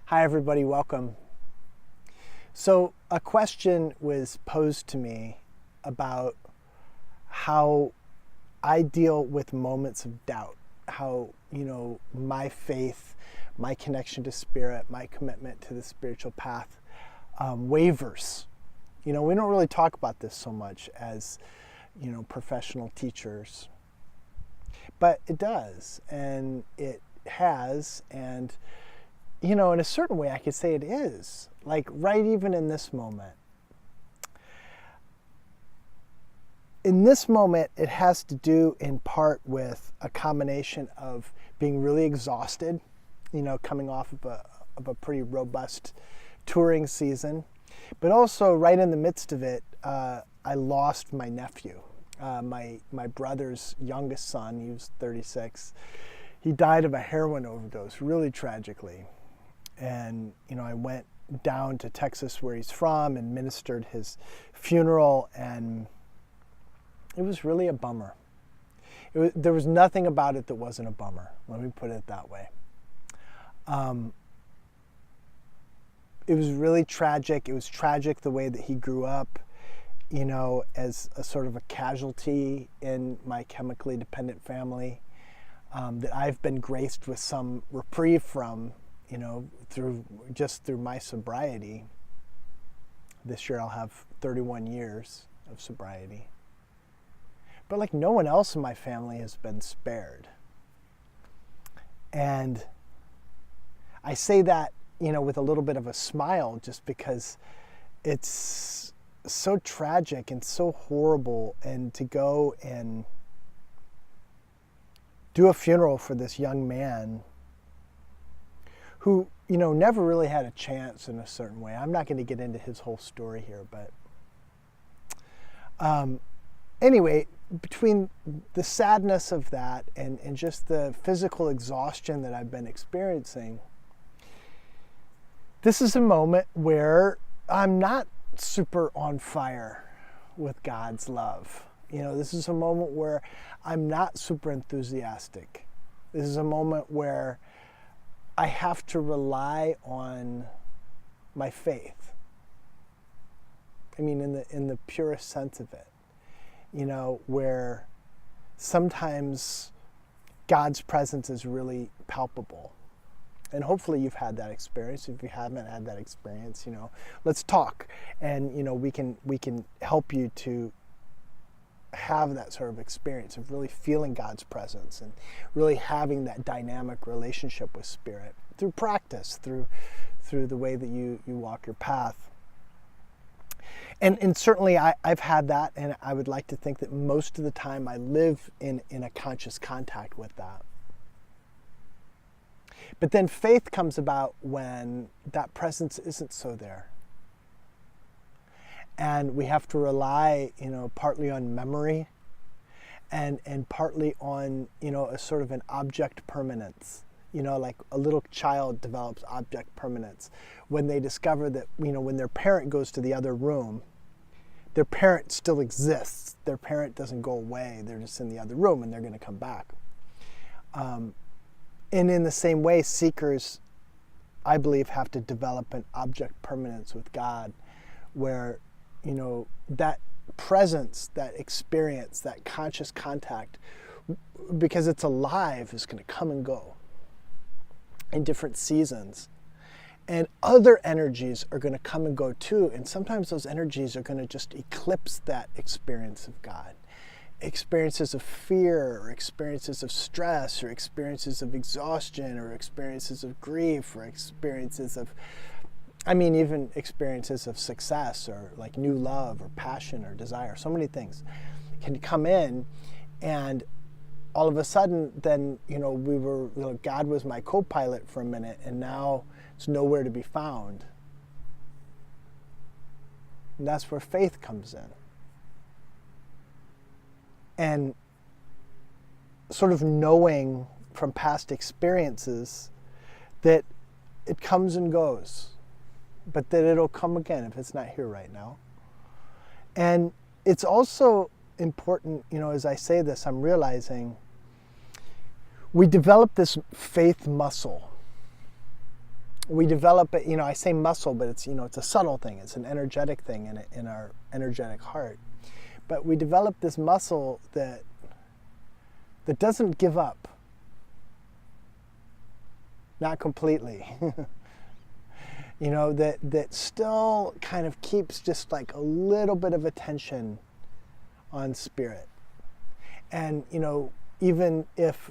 Hi everybody, welcome. So a question was posed to me about how I deal with moments of doubt, how, my faith, my connection to spirit, my commitment to the spiritual path wavers. We don't really talk about this so much as, professional teachers, but it does, and it has, and in a certain way, I could say it is. Like, right even in this moment. In this moment, it has to do in part with a combination of being really exhausted, coming off of a pretty robust touring season. But also, right in the midst of it, I lost my nephew, my brother's youngest son. He was 36. He died of a heroin overdose, really tragically. And, I went down to Texas where he's from and ministered his funeral, and it was really a bummer. There was nothing about it that wasn't a bummer. Let me put it that way. It was really tragic. It was tragic the way that he grew up, as a sort of a casualty in my chemically dependent family, that I've been graced with some reprieve from, through my sobriety. This year I'll have 31 years of sobriety. But like no one else in my family has been spared. And I say that, with a little bit of a smile, just because it's so tragic and so horrible, and to go and do a funeral for this young man who, never really had a chance in a certain way. I'm not going to get into his whole story here, but anyway, between the sadness of that and just the physical exhaustion that I've been experiencing, this is a moment where I'm not super on fire with God's love. This is a moment where I'm not super enthusiastic. This is a moment where I have to rely on my faith. I mean, in the purest sense of it, where sometimes God's presence is really palpable. And hopefully you've had that experience. If you haven't had that experience, let's talk, and we can help you to have that sort of experience of really feeling God's presence and really having that dynamic relationship with Spirit through practice, through the way that you walk your path. And certainly I've had that, and I would like to think that most of the time I live in a conscious contact with that. But then faith comes about when that presence isn't so there. And we have to rely, partly on memory and partly on, a sort of an object permanence. Like a little child develops object permanence when they discover that, when their parent goes to the other room, their parent still exists. Their parent doesn't go away. They're just in the other room, and they're going to come back. And in the same way, seekers, I believe, have to develop an object permanence with God, where that presence, that experience, that conscious contact, because it's alive, is going to come and go in different seasons. And other energies are going to come and go too. And sometimes those energies are going to just eclipse that experience of God. Experiences of fear, or experiences of stress, or experiences of exhaustion, or experiences of grief, or experiences of even experiences of success, or like new love or passion or desire. So many things can come in, and all of a sudden then, God was my co-pilot for a minute, and now it's nowhere to be found. And that's where faith comes in. And sort of knowing from past experiences that it comes and goes, but that it'll come again if it's not here right now. And it's also important, as I say this, I'm realizing we develop this faith muscle we develop it, I say muscle, but it's, it's a subtle thing. It's an energetic thing in our energetic heart. But we develop this muscle that doesn't give up. Not completely. That still kind of keeps just like a little bit of attention on spirit. And, even if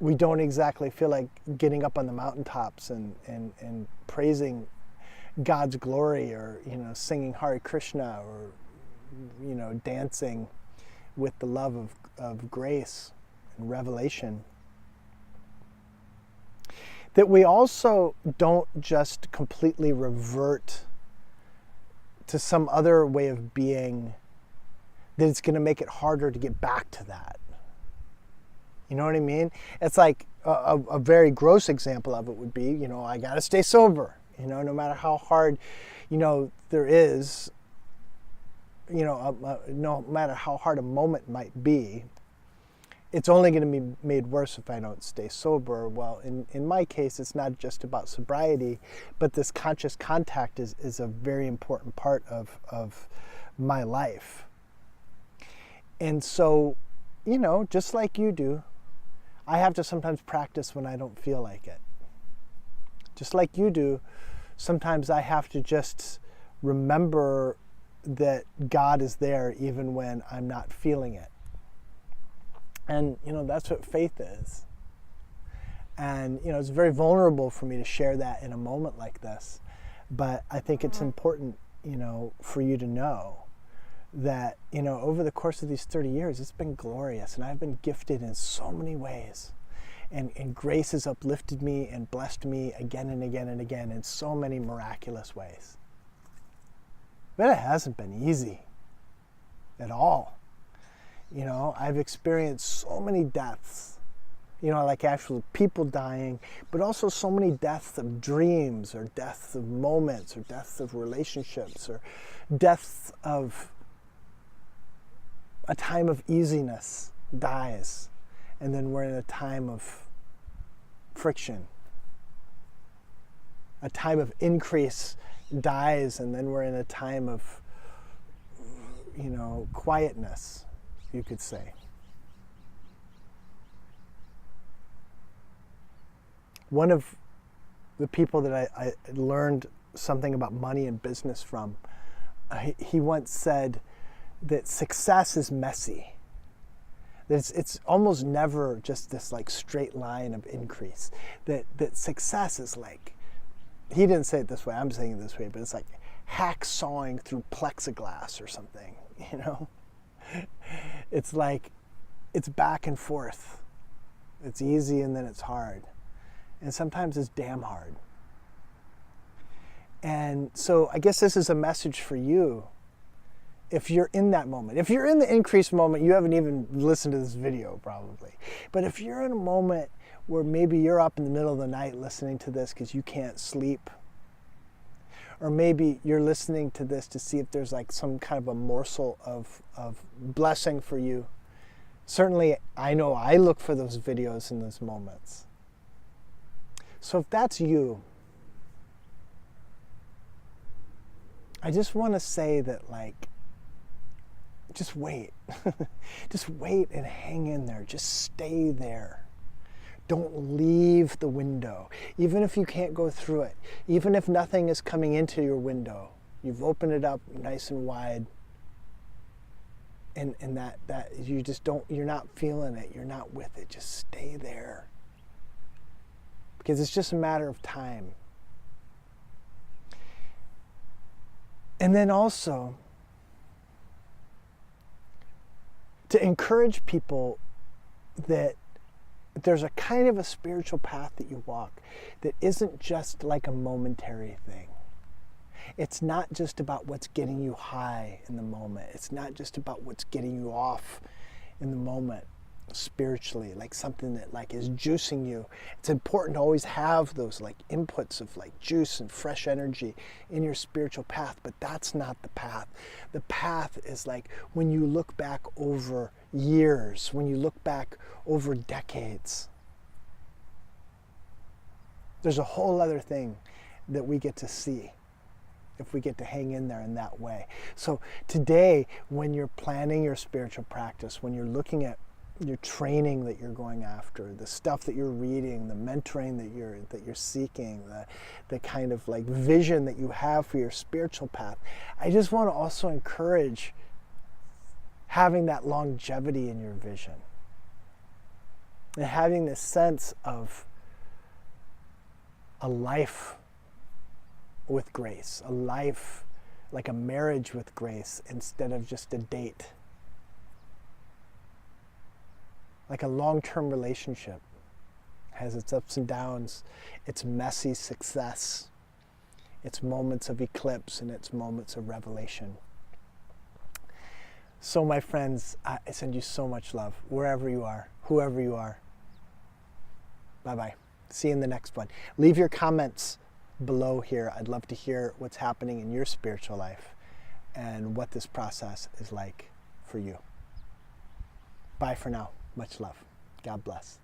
we don't exactly feel like getting up on the mountaintops and praising God's glory, or, singing Hare Krishna, or, dancing with the love of grace and revelation, that we also don't just completely revert to some other way of being that it's going to make it harder to get back to that. You know what I mean? It's like a very gross example of it would be, I got to stay sober, no matter how hard, there is, no matter how hard a moment might be, it's only going to be made worse if I don't stay sober. Well, in my case, it's not just about sobriety, but this conscious contact is a very important part of my life. And so, just like you do, I have to sometimes practice when I don't feel like it. Just like you do, sometimes I have to just remember that God is there even when I'm not feeling it. And, that's what faith is. And, it's very vulnerable for me to share that in a moment like this. But I think it's important, for you to know that, over the course of these 30 years, it's been glorious. And I've been gifted in so many ways. And grace has uplifted me and blessed me again and again and again in so many miraculous ways. But it hasn't been easy at all. I've experienced so many deaths, like actual people dying, but also so many deaths of dreams, or deaths of moments, or deaths of relationships, or deaths of a time of easiness dies, and then we're in a time of friction. A time of increase dies, and then we're in a time of, quietness, you could say. One of the people that I learned something about money and business from, he once said that success is messy. That it's almost never just this like straight line of increase. That success is like, he didn't say it this way, I'm saying it this way, but it's like hacksawing through plexiglass or something, It's like, it's back and forth. It's easy and then it's hard. And sometimes it's damn hard. And so I guess this is a message for you. If you're in that moment, if you're in the increase moment, you haven't even listened to this video probably. But if you're in a moment where maybe you're up in the middle of the night listening to this because you can't sleep, or maybe you're listening to this to see if there's like some kind of a morsel of blessing for you. Certainly, I know I look for those videos in those moments. So if that's you, I just want to say that, just wait. Just wait and hang in there. Just stay there. Don't leave the window. Even if you can't go through it, even if nothing is coming into your window, you've opened it up nice and wide, and that you just don't, you're not feeling it, you're not with it, just stay there. Because it's just a matter of time. And then also, to encourage people that there's a kind of a spiritual path that you walk that isn't just like a momentary thing. It's not just about what's getting you high in the moment. It's not just about what's getting you off in the moment spiritually, like something that is juicing you. It's important to always have those inputs of juice and fresh energy in your spiritual path, but that's not the path. The path is when you look back over years, when you look back over decades, there's a whole other thing. that we get to see if we get to hang in there in that way. So today, when you're planning your spiritual practice, when you're looking at your training that you're going after, the stuff that you're reading, the mentoring that you're seeking, the kind of like vision that you have for your spiritual path, I just want to also encourage having that longevity in your vision and having this sense of a life with grace, a life like a marriage with grace instead of just a date. Like a long-term relationship has its ups and downs, its messy success, its moments of eclipse, and its moments of revelation. So my friends, I send you so much love, wherever you are, whoever you are. Bye-bye. See you in the next one. Leave your comments below here. I'd love to hear what's happening in your spiritual life and what this process is like for you. Bye for now. Much love. God bless.